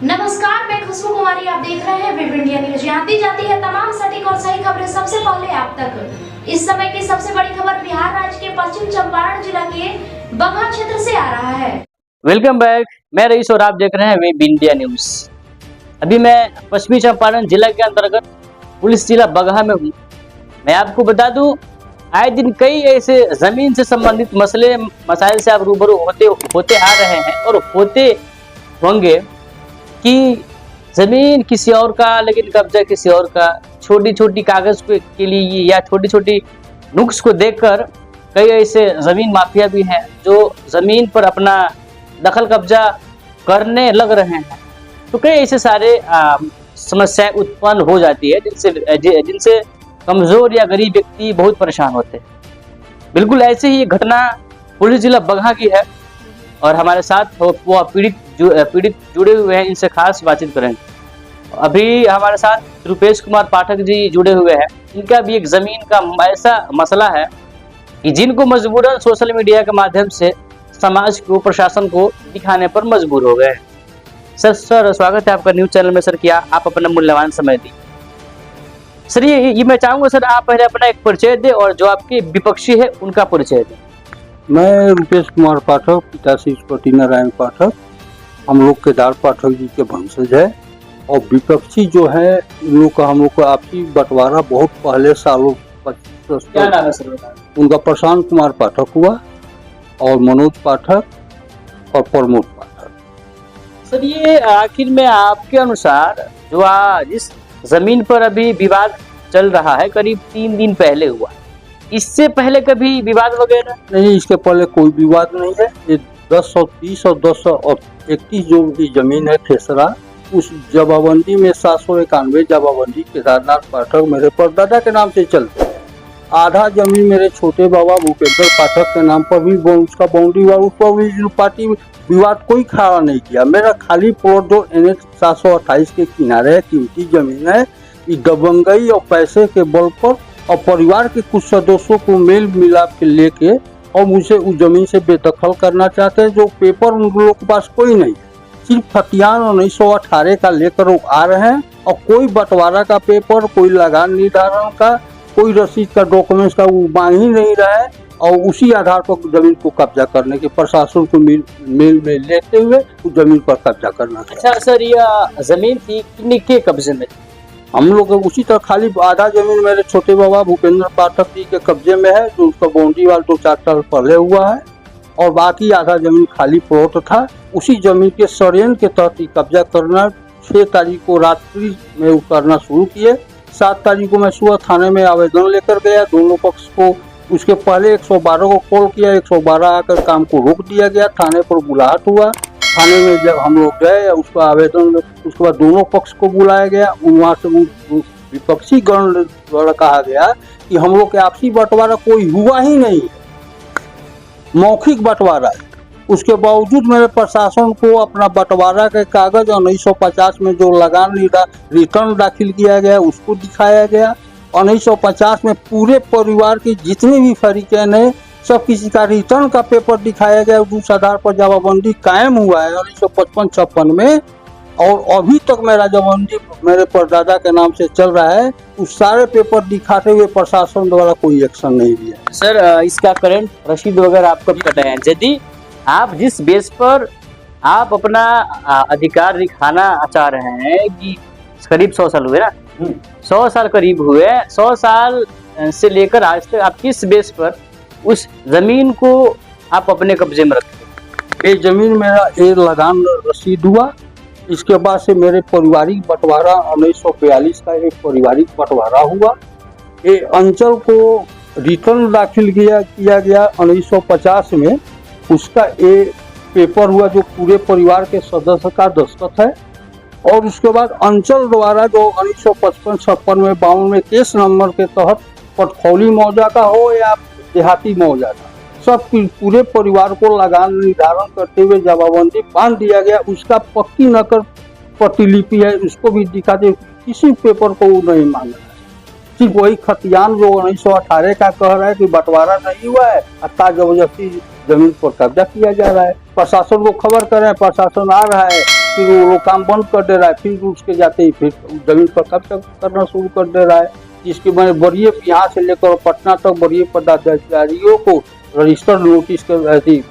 नमस्कार, मैं खुशबू कुमारी। आप देख रहे हैं वेब इंडिया न्यूज। यहाँ दी जाती है तमाम सटीक और सही खबरें सबसे पहले आप तक। इस समय की सबसे बड़ी खबर बिहार राज्य के पश्चिम चंपारण जिला के बगहा क्षेत्र से आ रहा है। वेलकम बैक, मैं रईस और आप देख रहे हैं वेब इंडिया न्यूज। अभी मैं पश्चिमी चंपारण जिला के अंतर्गत पुलिस जिला बगहा में हूँ। मैं आपको बता दूं, आए दिन कई ऐसे जमीन से संबंधित मसाइल से आप रूबरू होते आ रहे हैं और होते होंगे कि जमीन किसी और का लेकिन कब्जा किसी और का। छोटी छोटी कागज के लिए या छोटी छोटी नुक्स को देखकर कई ऐसे जमीन माफिया भी हैं जो जमीन पर अपना दखल कब्जा करने लग रहे हैं। तो कई ऐसे सारे समस्याएं उत्पन्न हो जाती है जिनसे कमजोर या गरीब व्यक्ति बहुत परेशान होते हैं। बिल्कुल ऐसे ही घटना पुलिस जिला बगहा की है और हमारे साथ वो पीड़ित जुड़े हुए हैं। इनसे खास बातचीत करेंगे। अभी हमारे साथ रुपेश कुमार पाठक जी जुड़े हुए हैं। इनका भी एक जमीन का ऐसा मसला है कि जिनको मजबूरन सोशल मीडिया के माध्यम से समाज को, प्रशासन को दिखाने पर मजबूर हो गए। सर स्वागत है आपका न्यूज चैनल में। सर क्या आप अपना मूल्यवान समय दी। सर ये मैं चाहूंगा सर आप पहले अपना एक परिचय दें और जो आपके विपक्षी है उनका परिचय दें। मैं रुपेश कुमार पाठक, पिता श्री श्रीपति नारायण पाठक, हम लोग केदार पाठक जी के वंशज है। और विपक्षी जो है इन लोग का, हम लोग का आपसी बंटवारा बहुत पहले सालों क्या नाम है सर? उनका प्रशांत कुमार पाठक हुआ और मनोज पाठक और प्रमोद पाठक। सर ये आखिर में आपके अनुसार जो जिस जमीन पर अभी विवाद चल रहा है करीब 3 दिन पहले हुआ, इससे पहले कभी विवाद वगैरह नहीं? इसके पहले कोई विवाद नहीं है। ये 1030 और 1031 जो भी जमीन है खेसरा, उस जमाबंदी में 791 जमाबंदी केदारनाथ पाठक मेरे परदादा के नाम से चलती है। आधा जमीन मेरे छोटे बाबा भूपेंद्र पाठक के नाम पर भी उसका बाउंड्री हुआ, उस पर भी पार्टी विवाद कोई खड़ा नहीं किया। मेरा खाली प्लॉट जो NH 728 के किनारे है, कीमती जमीन है, ये दबंगई और पैसे के बल पर और परिवार के कुछ सदस्यों को मेल मिलाप के लेके और मुझे उस जमीन से बेदखल करना चाहते हैं। जो पेपर उन लोगों के पास कोई नहीं, सिर्फ खतियान 1918 का लेकर वो आ रहे हैं और कोई बंटवारा का पेपर, कोई लगान निर्धारण का, कोई रसीद का, डॉक्यूमेंट्स का वो मांग ही नहीं रहा है। और उसी आधार पर जमीन को कब्जा करने के प्रशासन को मेल में लेते हुए उस जमीन पर कब्जा करना। अच्छा सर, यह जमीन थी किनके कब्जे में? हम लोग उसी तरह खाली आधा जमीन मेरे छोटे बाबा भूपेंद्र पाठक जी के कब्जे में है, जो उसका बाउंड्री वाल 2-4 साल पहले हुआ है, और बाकी आधा जमीन खाली प्लॉट था। उसी जमीन के षड्यंत्र के तहत ही कब्जा करना 6 तारीख को रात्रि में उतरना शुरू किए। 7 तारीख को मैं सुबह थाने में आवेदन लेकर गया दोनों पक्ष को। उसके पहले 112 को कॉल किया, 112 आकर काम को रोक दिया गया। थाने पर बुलाहट हुआ। थाने में जब हम लोग गए उसका आवेदन, उसके बाद दोनों पक्ष को बुलाया गया। वहाँ से विपक्षी गण द्वारा कहा गया कि हम लोग के आपसी बंटवारा कोई हुआ ही नहीं है, मौखिक बंटवारा है। उसके बावजूद मेरे प्रशासन को अपना बंटवारा के कागज 1950 में जो लगान रिटर्न दाखिल किया गया उसको दिखाया गया। 1950 में पूरे परिवार के जितने भी फरीकैन है सब किसी का रिटर्न का पेपर दिखाया गया। उस आधार पर जमाबंदी कायम हुआ है 1955-56 में, और अभी तक मेरा जमाबंदी मेरे परदादा के नाम से चल रहा है। उस सारे पेपर दिखाते हुए प्रशासन द्वारा कोई एक्शन नहीं लिया। सर इसका करंट रसीद वगैरह आप कब कटाए? यदि आप जिस बेस पर आप अपना अधिकार दिखाना चाह रहे हैं कि करीब 100 साल हुए ना, 100 साल करीब हुए, 100 साल से लेकर आज तक आप किस बेस पर उस जमीन को आप अपने कब्जे में रखते? ये जमीन मेरा एक लगान रसीद हुआ। इसके बाद से मेरे पारिवारिक बंटवारा 1942 का एक पारिवारिक बंटवारा हुआ। ये अंचल को रिटर्न दाखिल किया गया 1950 में। उसका एक पेपर हुआ जो पूरे परिवार के सदस्य का दस्तखत है। और उसके बाद अंचल द्वारा जो 1955, 56 में 52 में केस नंबर के तहत पटखौली मौजा का हो या देहाती मौजा का, सब पूरे परिवार को लगान निर्धारण करते हुए जमाबंदी बांध दिया गया। उसका पक्की नकल प्रतिलिपि है, उसको भी दिखाते किसी पेपर को वो नहीं मांगा। सिर्फ वही खतियान जो 1918 का कह रहा है कि बंटवारा नहीं हुआ है, अत्ता जबरदस्ती जमीन पर कब्जा किया जा रहा है। प्रशासन को खबर करें, प्रशासन आ रहा है, फिर वो लोग काम बंद कर दे रहा है, फिर उसके जाते ही फिर जमीन पर कब्जा करना शुरू कर दे रहा है, जिसके मैंने वरीय यहाँ से लेकर पटना तक वरीय पदाधिकारियों को रजिस्टर्ड नोटिस के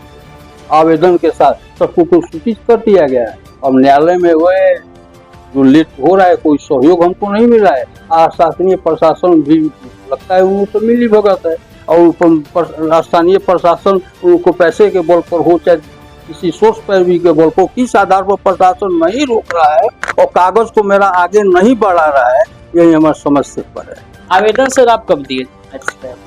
आवेदन के साथ सबको को सूचित कर दिया गया है। अब न्यायालय में वह जो लेट हो रहा है, कोई सहयोग हमको नहीं मिल रहा है। स्थानीय प्रशासन भी लगता है उनको तो मिली भगत है, और स्थानीय प्रशासन उनको पैसे के बल पर हो चाहे किसी सोच पैरवी के बल पर किस आधार पर प्रशासन नहीं रोक रहा है और कागज को मेरा आगे नहीं बढ़ा रहा है, यही हमारे समस्या पर है। आवेदन सर आप कब दिए?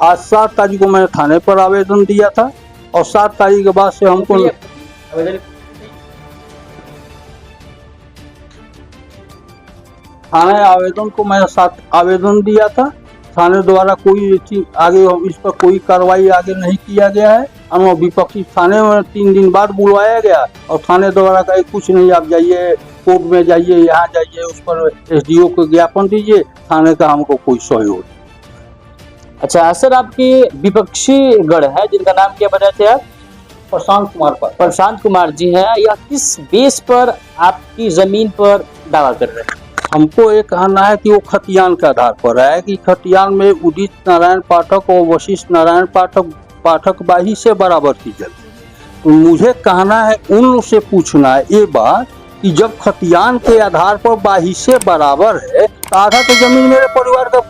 आज 7 तारीख को मैंने थाने पर आवेदन दिया था और 7 तारीख के बाद से हमको थाने आवेदन को मैंने 7 आवेदन दिया था। थाने द्वारा कोई चीज आगे इस पर कोई कार्रवाई आगे नहीं किया गया है। हम विपक्षी थाने में 3 दिन बाद बुलवाया गया और थाने द्वारा कहे कुछ नहीं, आप जाइए कोर्ट में जाइए, यहाँ जाइए, उस पर एसडीओ को ज्ञापन दीजिए, थाने का हमको कोई सहयोग। अच्छा सर, आपकी विपक्षी गढ़ है जिनका नाम क्या बताए थे आप? प्रशांत कुमार पर। प्रशांत कुमार जी हैं, यह किस बेस पर आपकी जमीन पर दावा कर रहे हैं? हमको ये कहना है कि वो खतियान के आधार पर है कि खतियान में उदित नारायण पाठक और वशिष्ठ नारायण पाठक बाही से बराबर की जमीन। तो मुझे कहना है, उन लोग से पूछना है ये बात कि जब खतियान के आधार पर बाही से बराबर है तो आधा तो जमीन मेरे परिवार का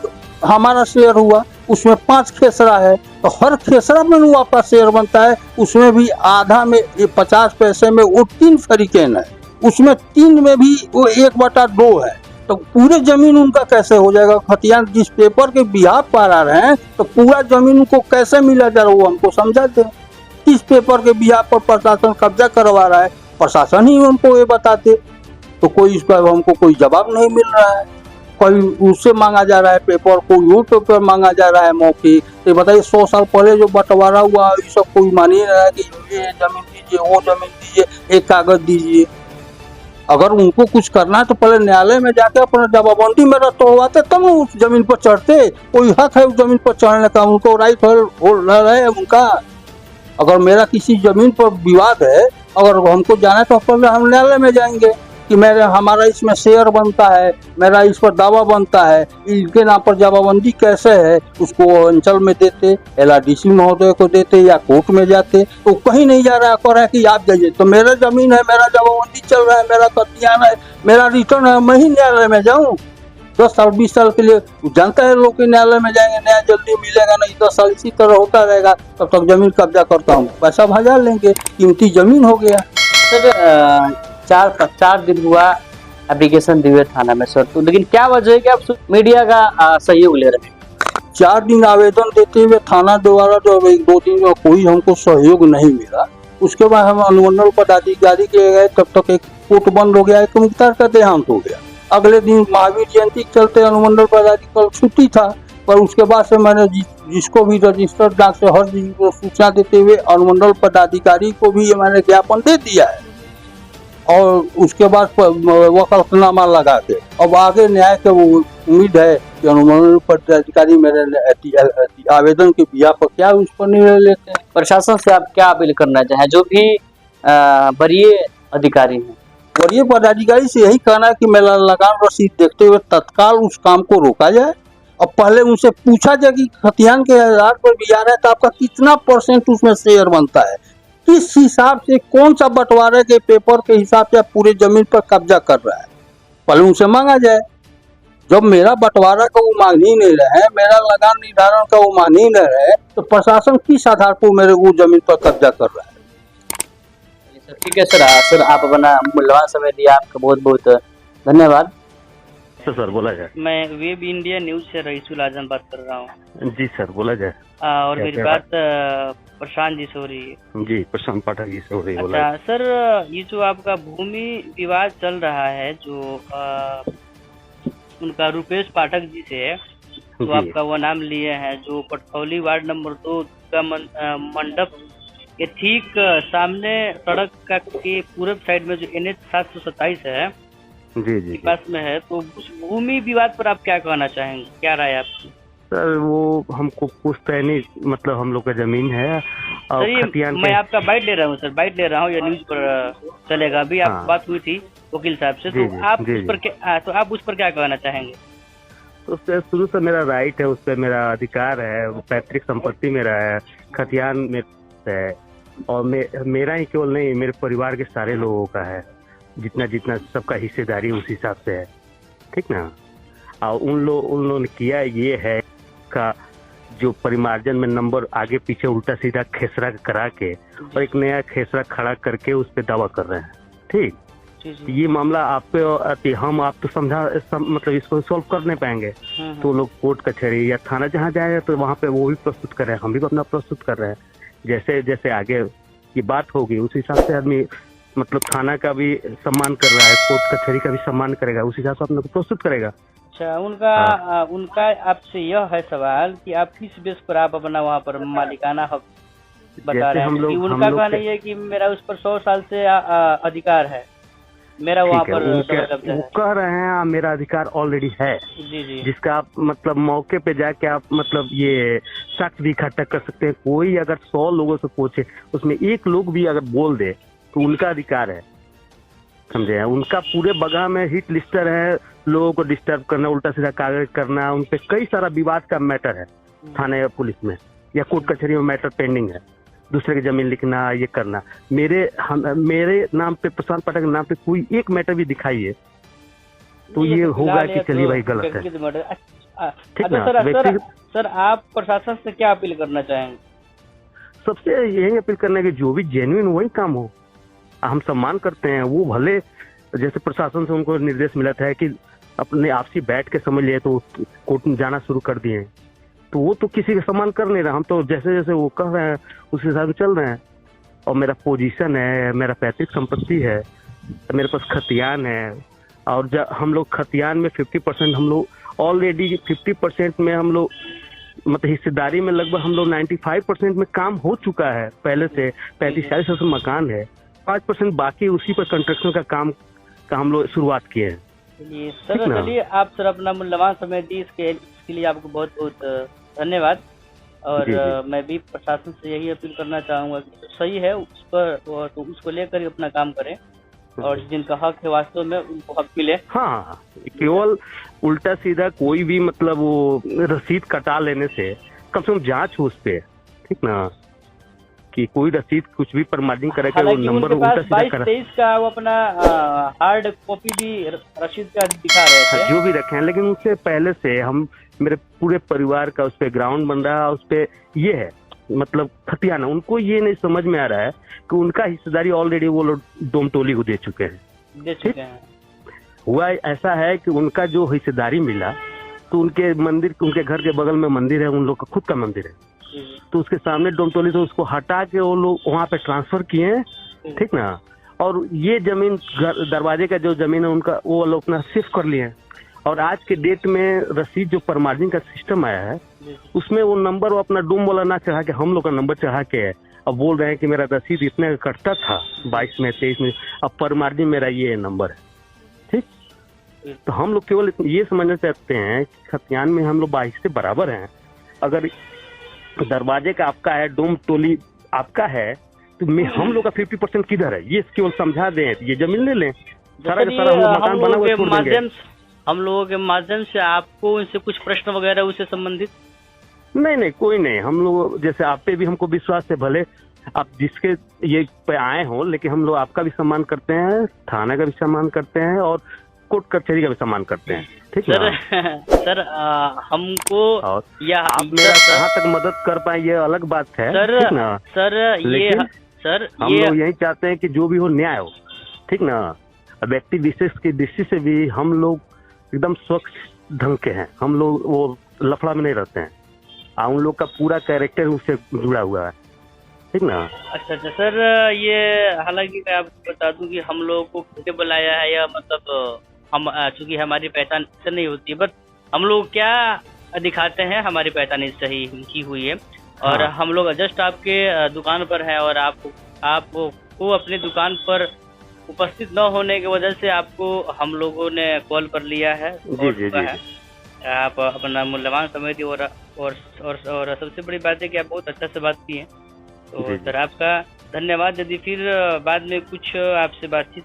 हमारा शेयर हुआ, उसमें 5 खेसरा है, तो हर खेसरा में वो आपका शेयर बनता है, उसमें भी आधा में 50 पैसे में वो 3 फरीकेन है, उसमें 3 में भी वो 1/2 है, तो पूरे जमीन उनका कैसे हो जाएगा? खतियान जिस पेपर के बिहार पर आ रहे हैं तो पूरा जमीन उनको कैसे मिला जा रहा है वो हमको समझा दे। किस पेपर के बिहार पर प्रशासन कब्जा करवा रहा है, प्रशासन ही हमको ये बताते। तो कोई इसका हमको कोई जवाब नहीं मिल रहा है। कोई उससे मांगा जा रहा है पेपर, कोई वो पेपर मांगा जा रहा है मौखिक। तो बताइए 100 साल पहले जो बंटवारा हुआ ये सब कोई मान ही रहा है कि ये जमीन दीजिए, वो जमीन दीजिए, एक कागज दीजिए। अगर उनको कुछ करना है तो पहले न्यायालय में जाके अपना जमाबंदी मेरा तोड़वाते तब ना उस जमीन पर चढ़ते। कोई हक है उस जमीन पर चढ़ने का, उनको राइट हो रहा है उनका। अगर मेरा किसी जमीन पर विवाद है, अगर हमको जाना है तो पहले हम न्यायालय में जाएंगे कि हमारा इसमें शेयर बनता है, मेरा इस पर दावा बनता है, इनके नाम पर जमाबंदी कैसे है, उसको अंचल में देते, LRDC महोदय को देते या कोर्ट में जाते। तो कहीं नहीं जा रहा है, कह रहा है कि आप जाइए। तो मेरा जमीन है, मेरा जमाबंदी चल रहा है, मेरा खतियान है, मेरा रिटर्न है, मैं ही न्यायालय में जाऊँ? 10 साल 20 साल के लिए जानता है लोग कि न्यायालय में जाएंगे, न्याय जल्दी मिलेगा नहीं, 10 साल इसी तरह होता रहेगा, तब तक जमीन कब्जा करता हूँ, पैसा भजा लेंगे, कीमती जमीन हो गया। सर 4 दिन हुआ एप्लीकेशन दिए थाना में सर, तो लेकिन क्या वजह है कि आप मीडिया का सहयोग ले रहे हैं? 4 दिन आवेदन देते हुए थाना द्वारा जो 1-2 दिन में कोई हमको सहयोग नहीं मिला। उसके बाद हम अनुमंडल पदाधिकारी के गए, तब तक एक कोर्ट बंद हो गया, एक मुख्तार का देहांत हो गया। अगले दिन महावीर जयंती के चलते अनुमंडल पदाधिकारी छुट्टी था, पर उसके बाद से मैंने जिसको भी रजिस्टर्ड डाक से हर चीज को सूचना देते हुए अनुमंडल पदाधिकारी को भी मैंने ज्ञापन दे दिया है और उसके बाद वकालतनामा लगा के अब आगे न्याय के उम्मीद है कि अनुमंडल पदाधिकारी मेरे आवेदन के बिया पर क्या उस पर निर्णय लेते हैं। प्रशासन से आप क्या अपील करना चाहें, जो भी वरीय अधिकारी हैं? वरीय पदाधिकारी से यही कहना है कि मेरा लगान रसीद देखते हुए तत्काल उस काम को रोका जाए और पहले उनसे पूछा जाए कि खतियान के आधार पर बिया है तो आपका कितना % उसमें शेयर बनता है, किस हिसाब से, कौन सा बंटवारे के पेपर के हिसाब से पूरे जमीन पर कब्जा कर रहा है, पहले उनसे मांगा जाए। जब मेरा बंटवारा का वो मांग ही नहीं रहे, मेरा लगान निर्धारण का वो मांग ही नहीं रहे, तो प्रशासन किस आधार पर मेरे वो जमीन पर कब्जा कर रहा है? ठीक है सर, आप अपना मूल्यवान समय दिया, आपका बहुत बहुत धन्यवाद। सर बोला जाए। मैं वेब इंडिया न्यूज से रईसुल आजम बात कर रहा हूँ। जी सर बोला जाए। और मेरी बात प्रशांत जी से हो रही है। जी प्रशांत पाठक जी से हो रही है। अच्छा सर, ये जो आपका भूमि विवाद चल रहा है जो उनका रुपेश पाठक जी से है, तो आपका वो नाम लिए हैं जो पटखौली वार्ड नंबर 2 का मंडप के ठीक सामने सड़क का के पूरब साइड में जो NH 727 है जी पास में है, तो उस भूमि विवाद पर आप क्या कहना चाहेंगे, क्या राय आपकी? सर वो हमको पुश्तैनी मतलब हम लोग का जमीन है और सर, ये खतियान मैं के आपका बाइट ले रहा हूँ सर, बाइट ले रहा हूँ, ये न्यूज पर चलेगा। अभी आप हाँ। बात हुई थी वकील साहब से, जी, तो जी, आप जी, उस पर क्या, तो आप उस पर क्या कहना चाहेंगे? तो उस पे शुरू से मेरा राइट है, उस पर मेरा अधिकार है, वो पैतृक संपत्ति मेरा है, खतियान में है, और मेरा ही केवल नहीं, मेरे परिवार के सारे लोगों का है, जितना जितना सबका हिस्सेदारी उस हिसाब से है, ठीक ना। और उन लोगों ने किया ये है का जो परिमार्जन में नंबर आगे पीछे उल्टा सीधा खेसरा करा के और एक नया खेसरा खड़ा करके उस पर दावा कर रहे हैं, ठीक। जी जी। ये मामला आप पे हम आप तो मतलब इसको सॉल्व कर नहीं पाएंगे, तो लोग कोर्ट कचहरी या थाना जहाँ जाएगा तो वहाँ पे वो भी प्रस्तुत कर रहे हैं, हम भी अपना प्रस्तुत कर रहे हैं। जैसे जैसे आगे की बात होगी उस हिसाब से आदमी मतलब थाना का भी सम्मान कर रहा है, कोर्ट कचहरी का भी सम्मान करेगा, उस हिसाब से अपने को प्रस्तुत करेगा। अच्छा, उनका आपसे यह है सवाल कि आप किस बेस पर आप अपना वहाँ पर मालिकाना हक बता रहे हैं? कि उनका कहना ये है कि मेरा उस पर 100 साल से अधिकार है, मेरा वहाँ पर कब्जा वो है। कह रहे हैं मेरा अधिकार ऑलरेडी है, जी जी। जिसका आप मतलब मौके पे जाके आप मतलब ये साक्ष्य भी इकट्ठा कर सकते हैं। कोई अगर 100 लोगों से पूछे उसमें एक लोग भी अगर बोल दे तो उनका अधिकार है, समझे। उनका पूरे बगहा में हिट लिस्टर है, लोगों को डिस्टर्ब करना, उल्टा सीधा कागज करना, उन पे कई सारा विवाद का मैटर है थाने या पुलिस में या कोर्ट कचहरी में मैटर पेंडिंग है, दूसरे की जमीन लिखना, ये करना। मेरे नाम पे, प्रशांत पाठक के नाम पे कोई एक मैटर भी दिखाइए तो ये होगा कि चलिए भाई गलत है, ठीक ना। सर आप प्रशासन से क्या अपील करना चाहेंगे? सबसे यही अपील करना है कि जो भी जेन्युइन वही काम हो, हम सम्मान करते हैं। वो भले जैसे प्रशासन से उनको निर्देश मिला था कि अपने आपसी बैठ के समझ लिए तो कोर्ट में जाना शुरू कर दिए, तो वो तो किसी का सम्मान कर नहीं रहा। हम तो जैसे जैसे वो कह रहे हैं उस हिसाब से चल रहे हैं। और मेरा पोजीशन है, मेरा पैतृक संपत्ति है, मेरे पास खतियान है, और जब हम लोग खतियान में 50% हम लोग ऑलरेडी 50% में हम लोग मतलब हिस्सेदारी में लगभग हम लोग 95% में काम हो चुका है पहले से। 35-40 मकान है, 5% बाकी उसी पर कंस्ट्रक्शन का काम का हम लोग शुरुआत किए हैं। चलिए सर, चलिए आप सर अपना मूल्यवान समय दी, इसके लिए आपको बहुत बहुत धन्यवाद। और जी। मैं भी प्रशासन से यही अपील करना चाहूँगा कि सही है उस पर तो उसको लेकर ही अपना काम करें, और जिनका हक है वास्तव में उनको हक मिले। हाँ, केवल उल्टा सीधा कोई भी मतलब वो रसीद कटा लेने से कम से कम जांच हो उस पे, ठीक ना, कि कोई रसीद कुछ भी परमार्जिंग करे वो नंबर उल्टा सीधा 22-23 का वो अपना हार्ड कॉपी भी रसीद का दिखा रहे थे, जो भी रखे हैं। लेकिन उससे पहले से हम मेरे पूरे परिवार का उस पे ग्राउंड बन रहा है, उस पे ये है मतलब खतियाना। उनको ये नहीं समझ में आ रहा है कि उनका हिस्सेदारी ऑलरेडी वो लोग डोमटोली को दे चुके हैं। हुआ ऐसा है कि उनका जो हिस्सेदारी मिला तो उनके मंदिर, उनके घर के बगल में मंदिर है, उन लोग का खुद का मंदिर है, तो उसके सामने डोमटोली से उसको हटा के वो लोग वहाँ पे ट्रांसफर किए हैं, ठीक ना। और ये जमीन दरवाजे का जो जमीन है उनका वो लोग अपना शिफ्ट कर लिए हैं। और आज के डेट में रसीद जो परमार्जिंग का सिस्टम आया है उसमें वो नंबर वो अपना डूम वाला ना चढ़ा के हम लोग का नंबर चढ़ा के है। अब बोल रहे हैं कि मेरा रसीद इतने का कटता था 22 में 23 में, अब परमार्जिंग मेरा ये नंबर है, ठीक। तो हम लोग केवल ये समझना चाहते हैं कि खतियान में हम लोग 22 से बराबर हैं। अगर दरवाजे का आपका है, डोम टोली आपका है, तो हम लोग का 50% किधर है, ये केवल समझा दें। ये जमीन ले लें, सारा का सारा मकान बना हुआ छोड़ देंगे। हम लोगों के माध्यम से आपको उनसे कुछ प्रश्न वगैरह उससे संबंधित? नहीं, कोई नहीं। हम लोग जैसे आप पे भी हमको विश्वास है, भले आप जिसके ये पे आए हो, लेकिन हम लोग आपका भी सम्मान करते हैं, थाना का भी सम्मान करते हैं और कोर्ट कचहरी का भी सम्मान करते हैं, ठीक है सर हमको या आप मेरा कहाँ तक मदद कर पाए ये अलग बात है, ठीक ना। सर हम लोग यही चाहते हैं कि जो भी हो न्याय हो, ठीक ना। व्यक्ति विशेष की दृष्टि से भी हम लोग एकदम स्वच्छ ढंग के हैं, हम लोग वो लफड़ा में नहीं रहते हैं, उन लोग का पूरा कैरेक्टर उससे जुड़ा हुआ है, ठीक ना। अच्छा सर, ये हालांकि मैं आपको बता दूं कि हम लोग को किसने बुलाया है, या मतलब हम चूंकि हमारी पहचान इससे नहीं होती, बट हम लोग क्या दिखाते हैं, हमारी पहचान इससे ही की हुई है। और हम लोग जस्ट आपके दुकान पर हैं और आपको अपनी दुकान पर उपस्थित न होने की वजह से आपको हम लोगों ने कॉल कर लिया है। जी। आप अपना मूल्यवान समय दिए और सबसे बड़ी बात है कि आप बहुत अच्छा से बात की है। तो जी। सर आपका धन्यवाद। यदि फिर बाद में कुछ आपसे बातचीत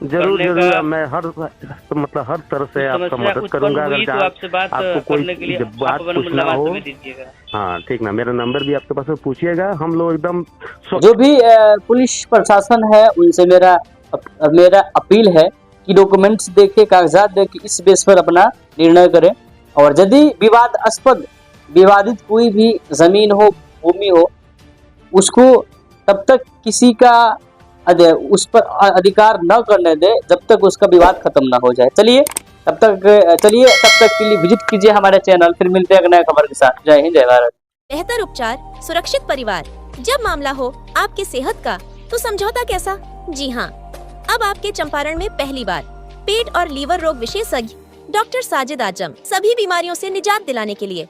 जरूर करने जरूर का मैं हर मतलब हर तरह से आपका समस्या मदद उत्पन्न करूंगा। हुई अगर तो आपसे बात आपको कोई करने के लिए जब बात आप अपना पूछना मूल्यवान हो, समय दीजिएगा। हाँ ठीक ना, मेरा नंबर भी आपके पास है, पूछिएगा। हम लोग एकदम जो भी पुलिस प्रशासन है उनसे मेरा अपील है कि डॉक्यूमेंट्स देखे, कागजात देखे, इस बेस पर अपना निर्णय करें। और यदि विवादित कोई भी जमीन हो, भूमि हो, उसको तब तक किसी का उस पर अधिकार न करने दे जब तक उसका विवाद खत्म ना हो जाए। तब तक के लिए विजिट कीजिए हमारे चैनल। फिर मिलते हैं एक नए खबर के साथ। जय हिंद, जय भारत। बेहतर उपचार, सुरक्षित परिवार। जब मामला हो आपके सेहत का, तो समझौता कैसा? जी हाँ, अब आपके चंपारण में पहली बार पेट और लीवर रोग विशेषज्ञ डॉक्टर साजिद आजम सभी बीमारियों से निजात दिलाने के लिए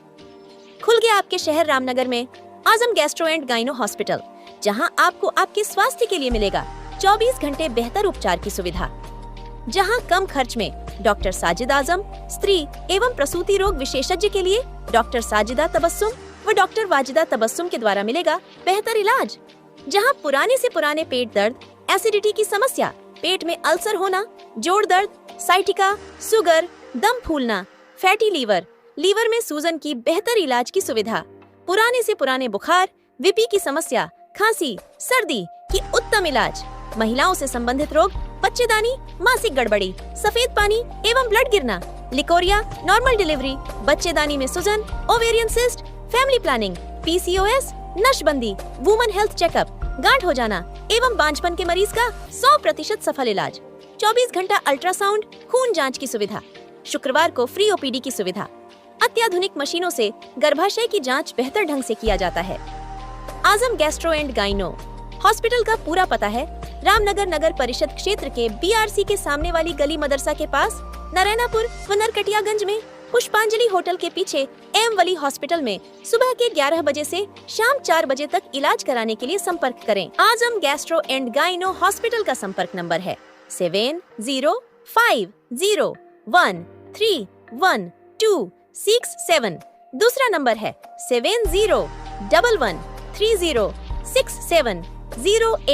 खुल गया आपके शहर रामनगर में आजम गैस्ट्रो एंड गाइनो हॉस्पिटल, जहां आपको आपके स्वास्थ्य के लिए मिलेगा 24 घंटे बेहतर उपचार की सुविधा। जहां कम खर्च में डॉक्टर साजिद आजम, स्त्री एवं प्रसूति रोग विशेषज्ञ के लिए डॉक्टर साजिदा तबस्सुम व डॉक्टर वाजिदा तबस्सुम के द्वारा मिलेगा बेहतर इलाज। जहां पुराने से पुराने पेट दर्द, एसिडिटी की समस्या, पेट में अल्सर होना, जोड़ दर्द, साइटिका, शुगर, दम फूलना, फैटी लीवर में सूजन की बेहतर इलाज की सुविधा, पुराने से पुराने बुखार, विपी की समस्या, खांसी, सर्दी की उत्तम इलाज, महिलाओं से संबंधित रोग, बच्चेदानी, मासिक गड़बड़ी, सफेद पानी एवं ब्लड गिरना, लिकोरिया, नॉर्मल डिलीवरी, बच्चेदानी में सूजन, ovarian cyst, family planning, PCOS, नशबंदी, वुमन हेल्थ चेकअप, गांठ हो जाना एवं बांझपन के मरीज का 100% सफल इलाज, 24 घंटा अल्ट्रासाउंड, खून जांच की सुविधा, शुक्रवार को फ्री ओपीडी की सुविधा, अत्याधुनिक मशीनों से गर्भाशय की जांच बेहतर ढंग से किया जाता है। आजम गैस्ट्रो एंड गाइनो हॉस्पिटल का पूरा पता है रामनगर नगर परिषद क्षेत्र के बीआरसी के सामने वाली गली मदरसा के पास, नारायणापुर व नरकटियागंज में पुष्पांजलि होटल के पीछे एम वली हॉस्पिटल में सुबह के 11 बजे से शाम 4 बजे तक इलाज कराने के लिए संपर्क करें। आजम गैस्ट्रो एंड गाइनो हॉस्पिटल का संपर्क नंबर है 7050131267। दूसरा नंबर है 7011306708।